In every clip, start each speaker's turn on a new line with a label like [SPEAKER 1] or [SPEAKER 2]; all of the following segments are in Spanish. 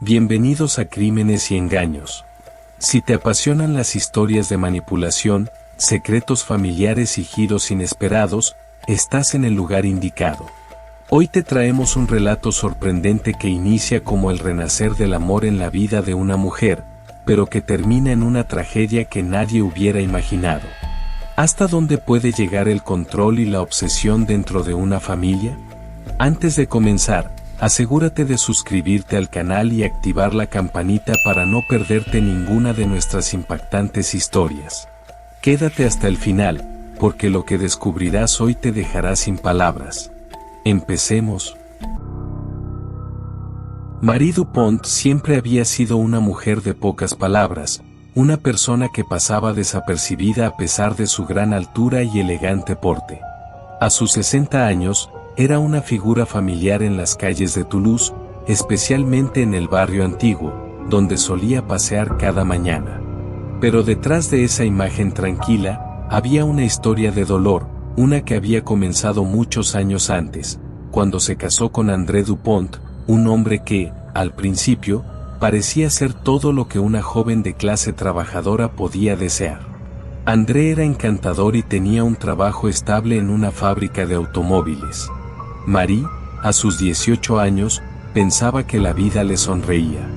[SPEAKER 1] Bienvenidos a Crímenes y Engaños. Si te apasionan las historias de manipulación, secretos familiares y giros inesperados, estás en el lugar indicado. Hoy te traemos un relato sorprendente que inicia como el renacer del amor en la vida de una mujer, pero que termina en una tragedia que nadie hubiera imaginado. ¿Hasta dónde puede llegar el control y la obsesión dentro de una familia? Antes de comenzar, asegúrate de suscribirte al canal y activar la campanita para no perderte ninguna de nuestras impactantes historias. Quédate hasta el final, porque lo que descubrirás hoy te dejará sin palabras. Empecemos. Marie Dupont siempre había sido una mujer de pocas palabras, una persona que pasaba desapercibida a pesar de su gran altura y elegante porte. A sus 60 años, era una figura familiar en las calles de Toulouse, especialmente en el barrio antiguo, donde solía pasear cada mañana. Pero detrás de esa imagen tranquila, había una historia de dolor, una que había comenzado muchos años antes, cuando se casó con André Dupont, un hombre que, al principio, parecía ser todo lo que una joven de clase trabajadora podía desear. André era encantador y tenía un trabajo estable en una fábrica de automóviles. Marie, a sus 18 años, pensaba que la vida le sonreía.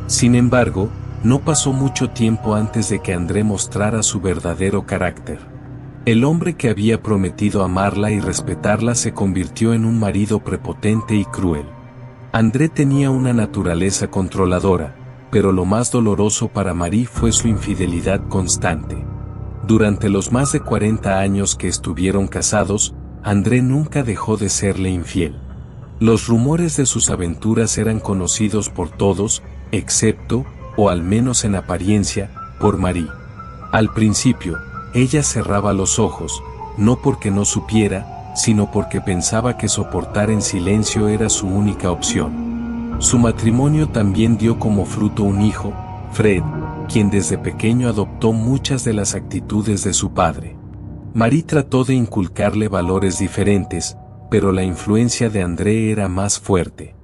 [SPEAKER 1] Sin embargo, no pasó mucho tiempo antes de que André mostrara su verdadero carácter. El hombre que había prometido amarla y respetarla se convirtió en un marido prepotente y cruel. André tenía una naturaleza controladora, pero lo más doloroso para Marie fue su infidelidad constante. Durante los más de 40 años que estuvieron casados, André nunca dejó de serle infiel. Los rumores de sus aventuras eran conocidos por todos, excepto, o al menos en apariencia, por Marie. Al principio, ella cerraba los ojos, no porque no supiera, sino porque pensaba que soportar en silencio era su única opción. Su matrimonio también dio como fruto un hijo, Fred, quien desde pequeño adoptó muchas de las actitudes de su padre. Marie trató de inculcarle valores diferentes, pero la influencia de André era más fuerte.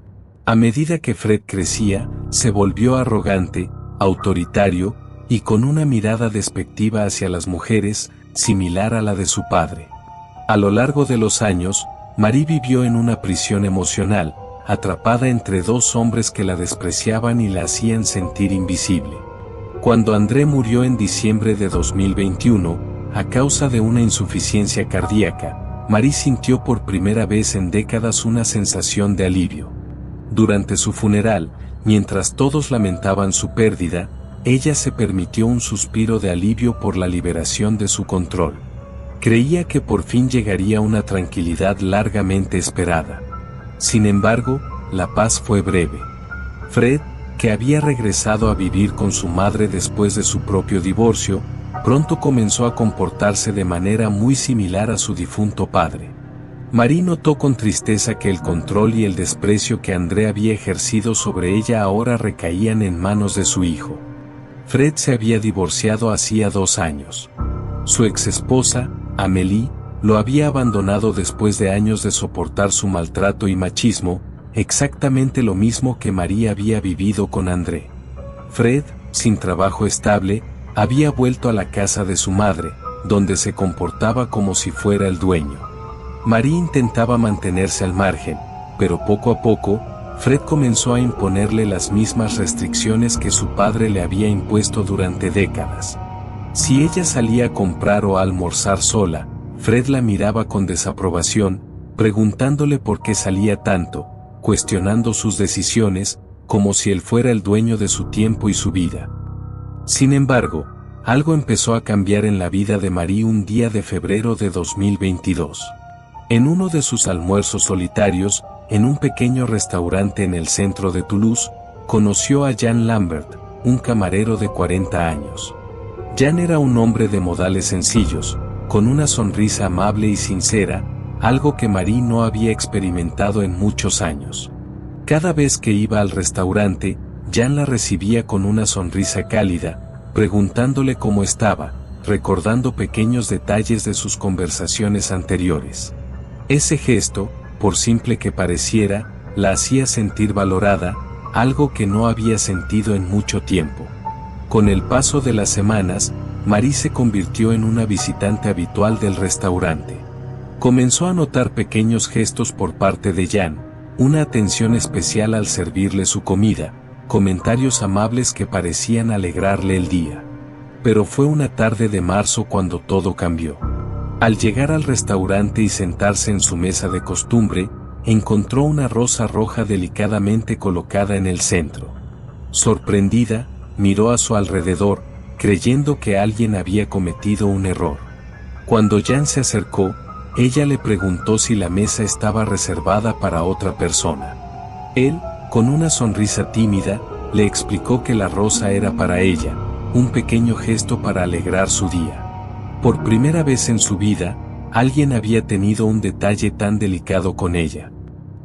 [SPEAKER 1] A medida que Fred crecía, se volvió arrogante, autoritario, y con una mirada despectiva hacia las mujeres, similar a la de su padre. A lo largo de los años, Marie vivió en una prisión emocional, atrapada entre dos hombres que la despreciaban y la hacían sentir invisible. Cuando André murió en diciembre de 2021, a causa de una insuficiencia cardíaca, Marie sintió por primera vez en décadas una sensación de alivio. Durante su funeral, mientras todos lamentaban su pérdida, ella se permitió un suspiro de alivio por la liberación de su control. Creía que por fin llegaría una tranquilidad largamente esperada. Sin embargo, la paz fue breve. Fred, que había regresado a vivir con su madre después de su propio divorcio, pronto comenzó a comportarse de manera muy similar a su difunto padre. Marie notó con tristeza que el control y el desprecio que André había ejercido sobre ella ahora recaían en manos de su hijo. Fred se había divorciado hacía 2 años. Su exesposa, Amélie, lo había abandonado después de años de soportar su maltrato y machismo, exactamente lo mismo que Marie había vivido con André. Fred, sin trabajo estable, había vuelto a la casa de su madre, donde se comportaba como si fuera el dueño. Marie intentaba mantenerse al margen, pero poco a poco, Fred comenzó a imponerle las mismas restricciones que su padre le había impuesto durante décadas. Si ella salía a comprar o a almorzar sola, Fred la miraba con desaprobación, preguntándole por qué salía tanto, cuestionando sus decisiones, como si él fuera el dueño de su tiempo y su vida. Sin embargo, algo empezó a cambiar en la vida de Marie un día de febrero de 2022. En uno de sus almuerzos solitarios, en un pequeño restaurante en el centro de Toulouse, conoció a Jean Lambert, un camarero de 40 años. Jean era un hombre de modales sencillos, con una sonrisa amable y sincera, algo que Marie no había experimentado en muchos años. Cada vez que iba al restaurante, Jean la recibía con una sonrisa cálida, preguntándole cómo estaba, recordando pequeños detalles de sus conversaciones anteriores. Ese gesto, por simple que pareciera, la hacía sentir valorada, algo que no había sentido en mucho tiempo. Con el paso de las semanas, Marie se convirtió en una visitante habitual del restaurante. Comenzó a notar pequeños gestos por parte de Jan, una atención especial al servirle su comida, comentarios amables que parecían alegrarle el día. Pero fue una tarde de marzo cuando todo cambió. Al llegar al restaurante y sentarse en su mesa de costumbre, encontró una rosa roja delicadamente colocada en el centro. Sorprendida, miró a su alrededor, creyendo que alguien había cometido un error. Cuando Jan se acercó, ella le preguntó si la mesa estaba reservada para otra persona. Él, con una sonrisa tímida, le explicó que la rosa era para ella, un pequeño gesto para alegrar su día. Por primera vez en su vida, alguien había tenido un detalle tan delicado con ella.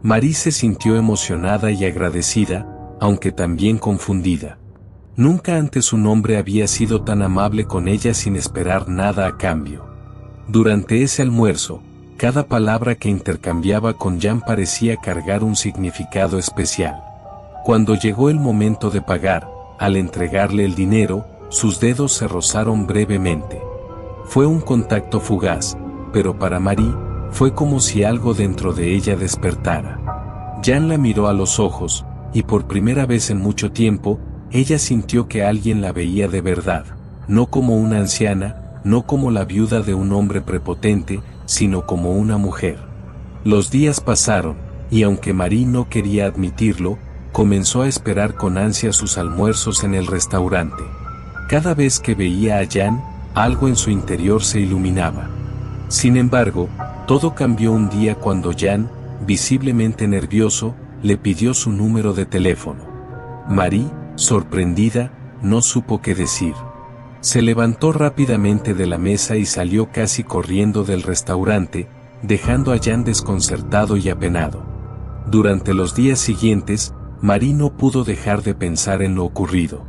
[SPEAKER 1] Marie se sintió emocionada y agradecida, aunque también confundida. Nunca antes un hombre había sido tan amable con ella sin esperar nada a cambio. Durante ese almuerzo, cada palabra que intercambiaba con Jan parecía cargar un significado especial. Cuando llegó el momento de pagar, al entregarle el dinero, sus dedos se rozaron brevemente. Fue un contacto fugaz, pero para Marie, fue como si algo dentro de ella despertara. Jan la miró a los ojos, y por primera vez en mucho tiempo, ella sintió que alguien la veía de verdad, no como una anciana, no como la viuda de un hombre prepotente, sino como una mujer. Los días pasaron, y aunque Marie no quería admitirlo, comenzó a esperar con ansia sus almuerzos en el restaurante. Cada vez que veía a Jan, algo en su interior se iluminaba. Sin embargo, todo cambió un día cuando Jan, visiblemente nervioso, le pidió su número de teléfono. Marie, sorprendida, no supo qué decir. Se levantó rápidamente de la mesa y salió casi corriendo del restaurante, dejando a Jan desconcertado y apenado. Durante los días siguientes, Marie no pudo dejar de pensar en lo ocurrido.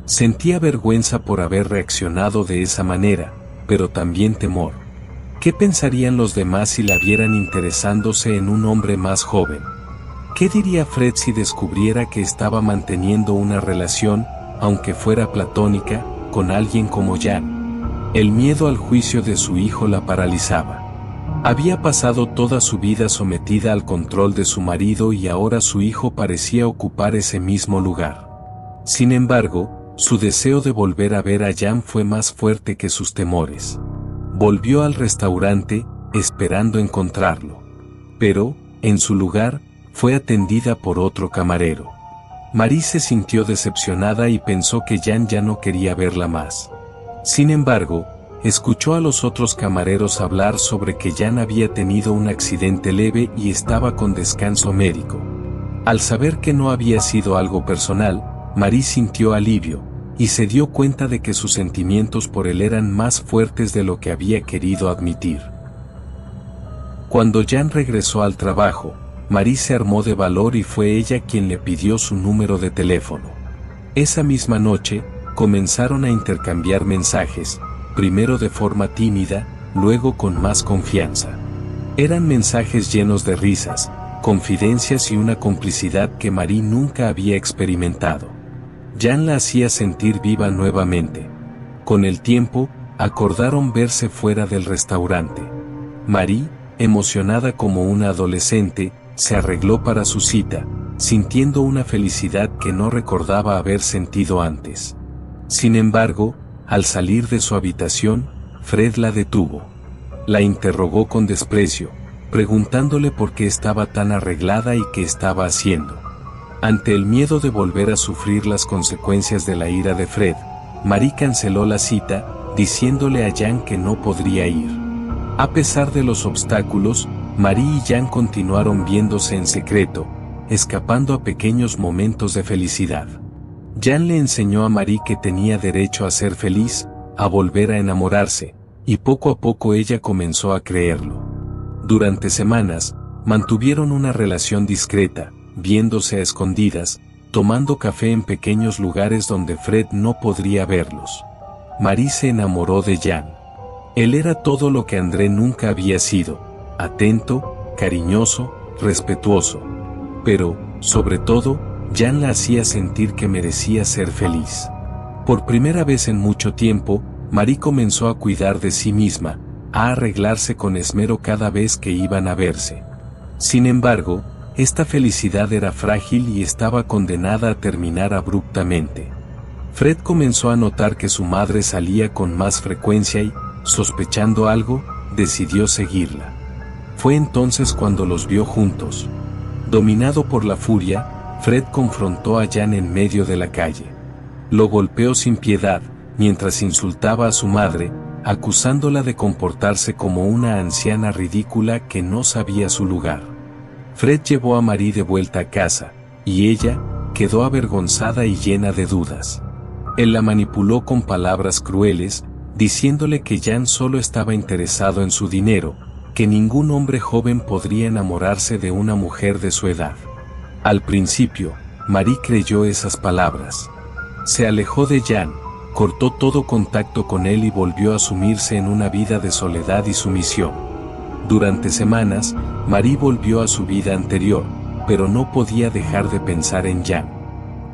[SPEAKER 1] Sentía vergüenza por haber reaccionado de esa manera, pero también temor. ¿Qué pensarían los demás si la vieran interesándose en un hombre más joven? ¿Qué diría Fred si descubriera que estaba manteniendo una relación, aunque fuera platónica, con alguien como Jan? El miedo al juicio de su hijo la paralizaba. Había pasado toda su vida sometida al control de su marido y ahora su hijo parecía ocupar ese mismo lugar. Sin embargo, su deseo de volver a ver a Jan fue más fuerte que sus temores. Volvió al restaurante, esperando encontrarlo. Pero, en su lugar, fue atendida por otro camarero. Marie se sintió decepcionada y pensó que Jan ya no quería verla más. Sin embargo, escuchó a los otros camareros hablar sobre que Jan había tenido un accidente leve y estaba con descanso médico. Al saber que no había sido algo personal, Marie sintió alivio, y se dio cuenta de que sus sentimientos por él eran más fuertes de lo que había querido admitir. Cuando Jan regresó al trabajo, Marie se armó de valor y fue ella quien le pidió su número de teléfono. Esa misma noche, comenzaron a intercambiar mensajes, primero de forma tímida, luego con más confianza. Eran mensajes llenos de risas, confidencias y una complicidad que Marie nunca había experimentado. Jan la hacía sentir viva nuevamente. Con el tiempo, acordaron verse fuera del restaurante. Marie, emocionada como una adolescente, se arregló para su cita, sintiendo una felicidad que no recordaba haber sentido antes. Sin embargo, al salir de su habitación, Fred la detuvo. La interrogó con desprecio, preguntándole por qué estaba tan arreglada y qué estaba haciendo. Ante el miedo de volver a sufrir las consecuencias de la ira de Fred, Marie canceló la cita, diciéndole a Jan que no podría ir. A pesar de los obstáculos, Marie y Jan continuaron viéndose en secreto, escapando a pequeños momentos de felicidad. Jan le enseñó a Marie que tenía derecho a ser feliz, a volver a enamorarse, y poco a poco ella comenzó a creerlo. Durante semanas, mantuvieron una relación discreta, viéndose a escondidas, tomando café en pequeños lugares donde Fred no podría verlos. Marie se enamoró de Jan. Él era todo lo que André nunca había sido: atento, cariñoso, respetuoso. Pero, sobre todo, Jan la hacía sentir que merecía ser feliz. Por primera vez en mucho tiempo, Marie comenzó a cuidar de sí misma, a arreglarse con esmero cada vez que iban a verse. Sin embargo, esta felicidad era frágil y estaba condenada a terminar abruptamente. Fred comenzó a notar que su madre salía con más frecuencia y, sospechando algo, decidió seguirla. Fue entonces cuando los vio juntos. Dominado por la furia, Fred confrontó a Jan en medio de la calle. Lo golpeó sin piedad, mientras insultaba a su madre, acusándola de comportarse como una anciana ridícula que no sabía su lugar. Fred llevó a Marie de vuelta a casa, y ella quedó avergonzada y llena de dudas. Él la manipuló con palabras crueles, diciéndole que Jan solo estaba interesado en su dinero, que ningún hombre joven podría enamorarse de una mujer de su edad. Al principio, Marie creyó esas palabras. Se alejó de Jan, cortó todo contacto con él y volvió a sumirse en una vida de soledad y sumisión. Durante semanas, Marie volvió a su vida anterior, pero no podía dejar de pensar en Jan.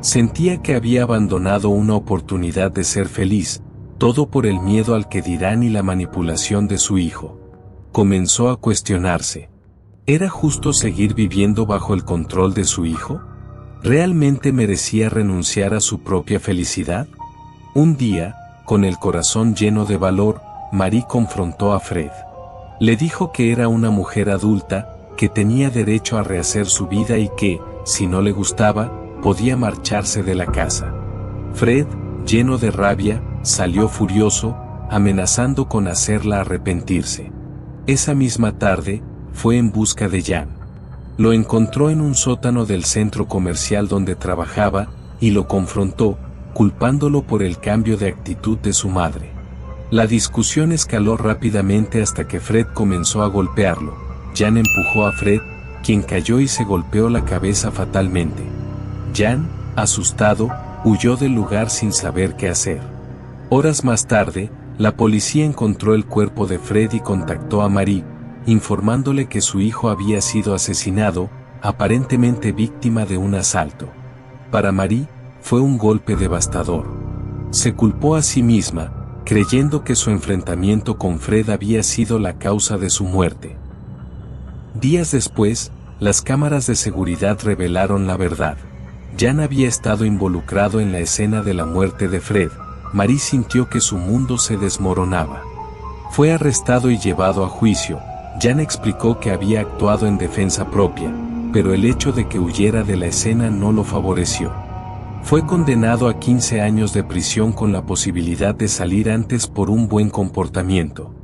[SPEAKER 1] Sentía que había abandonado una oportunidad de ser feliz, todo por el miedo al que dirán y la manipulación de su hijo. Comenzó a cuestionarse. ¿Era justo seguir viviendo bajo el control de su hijo? ¿Realmente merecía renunciar a su propia felicidad? Un día, con el corazón lleno de valor, Marie confrontó a Fred. Le dijo que era una mujer adulta, que tenía derecho a rehacer su vida y que, si no le gustaba, podía marcharse de la casa. Fred, lleno de rabia, salió furioso, amenazando con hacerla arrepentirse. Esa misma tarde, fue en busca de Jan. Lo encontró en un sótano del centro comercial donde trabajaba, y lo confrontó, culpándolo por el cambio de actitud de su madre. La discusión escaló rápidamente hasta que Fred comenzó a golpearlo. Jan empujó a Fred, quien cayó y se golpeó la cabeza fatalmente. Jan, asustado, huyó del lugar sin saber qué hacer. Horas más tarde, la policía encontró el cuerpo de Fred y contactó a Marie, informándole que su hijo había sido asesinado, aparentemente víctima de un asalto. Para Marie, fue un golpe devastador. Se culpó a sí misma, creyendo que su enfrentamiento con Fred había sido la causa de su muerte. Días después, las cámaras de seguridad revelaron la verdad. Jan había estado involucrado en la escena de la muerte de Fred. Marie sintió que su mundo se desmoronaba. Fue arrestado y llevado a juicio. Jan explicó que había actuado en defensa propia, pero el hecho de que huyera de la escena no lo favoreció. Fue condenado a 15 años de prisión con la posibilidad de salir antes por un buen comportamiento.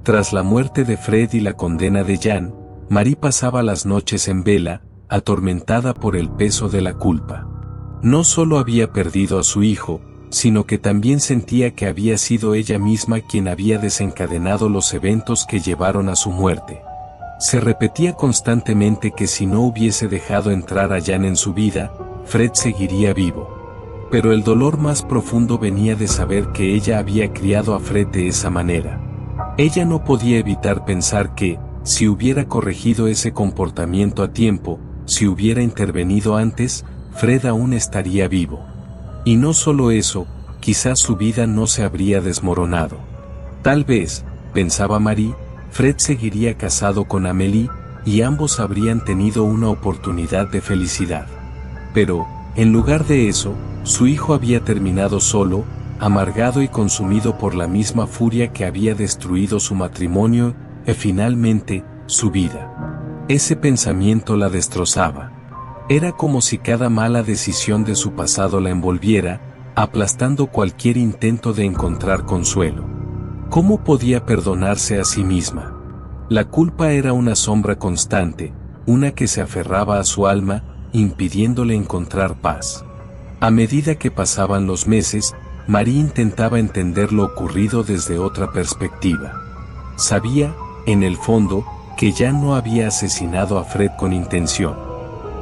[SPEAKER 1] Tras la muerte de Fred y la condena de Jan, Marie pasaba las noches en vela, atormentada por el peso de la culpa. No solo había perdido a su hijo, sino que también sentía que había sido ella misma quien había desencadenado los eventos que llevaron a su muerte. Se repetía constantemente que si no hubiese dejado entrar a Jan en su vida, Fred seguiría vivo. Pero el dolor más profundo venía de saber que ella había criado a Fred de esa manera. Ella no podía evitar pensar que, si hubiera corregido ese comportamiento a tiempo, si hubiera intervenido antes, Fred aún estaría vivo. Y no solo eso, quizás su vida no se habría desmoronado. Tal vez, pensaba Marie, Fred seguiría casado con Amélie, y ambos habrían tenido una oportunidad de felicidad. Pero, en lugar de eso, su hijo había terminado solo, amargado y consumido por la misma furia que había destruido su matrimonio, y finalmente, su vida. Ese pensamiento la destrozaba. Era como si cada mala decisión de su pasado la envolviera, aplastando cualquier intento de encontrar consuelo. ¿Cómo podía perdonarse a sí misma? La culpa era una sombra constante, una que se aferraba a su alma, impidiéndole encontrar paz. A medida que pasaban los meses, Marie intentaba entender lo ocurrido desde otra perspectiva. Sabía, en el fondo, que Jan no había asesinado a Fred con intención.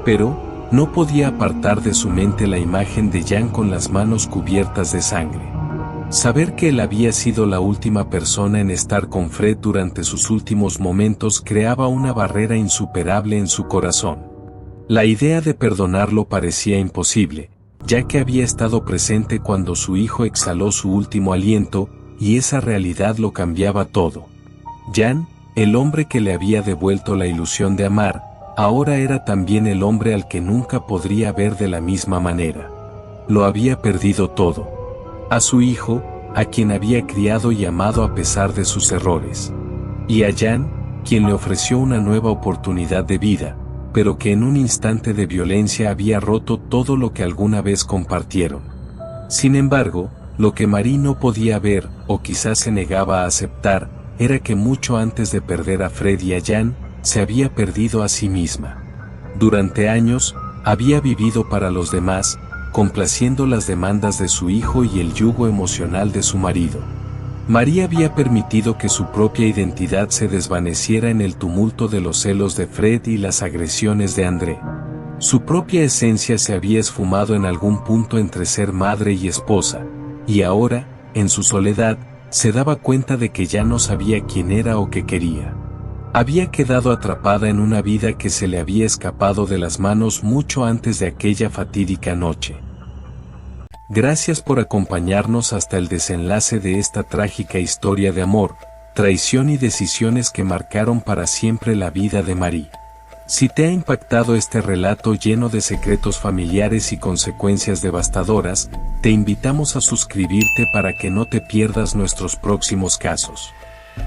[SPEAKER 1] Pero, no podía apartar de su mente la imagen de Jan con las manos cubiertas de sangre. Saber que él había sido la última persona en estar con Fred durante sus últimos momentos creaba una barrera insuperable en su corazón. La idea de perdonarlo parecía imposible, ya que había estado presente cuando su hijo exhaló su último aliento, y esa realidad lo cambiaba todo. Jan, el hombre que le había devuelto la ilusión de amar, ahora era también el hombre al que nunca podría ver de la misma manera. Lo había perdido todo. A su hijo, a quien había criado y amado a pesar de sus errores. Y a Jan, quien le ofreció una nueva oportunidad de vida, pero que en un instante de violencia había roto todo lo que alguna vez compartieron. Sin embargo, lo que Marie no podía ver, o quizás se negaba a aceptar, era que mucho antes de perder a Fred y a Jan, se había perdido a sí misma. Durante años, había vivido para los demás, complaciendo las demandas de su hijo y el yugo emocional de su marido. Marie había permitido que su propia identidad se desvaneciera en el tumulto de los celos de Fred y las agresiones de André. Su propia esencia se había esfumado en algún punto entre ser madre y esposa, y ahora, en su soledad, se daba cuenta de que ya no sabía quién era o qué quería. Había quedado atrapada en una vida que se le había escapado de las manos mucho antes de aquella fatídica noche. Gracias por acompañarnos hasta el desenlace de esta trágica historia de amor, traición y decisiones que marcaron para siempre la vida de Marie. Si te ha impactado este relato lleno de secretos familiares y consecuencias devastadoras, te invitamos a suscribirte para que no te pierdas nuestros próximos casos.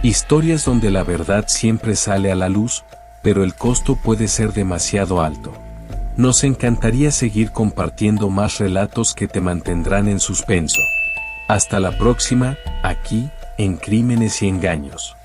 [SPEAKER 1] Historias donde la verdad siempre sale a la luz, pero el costo puede ser demasiado alto. Nos encantaría seguir compartiendo más relatos que te mantendrán en suspenso. Hasta la próxima, aquí, en Crímenes y Engaños.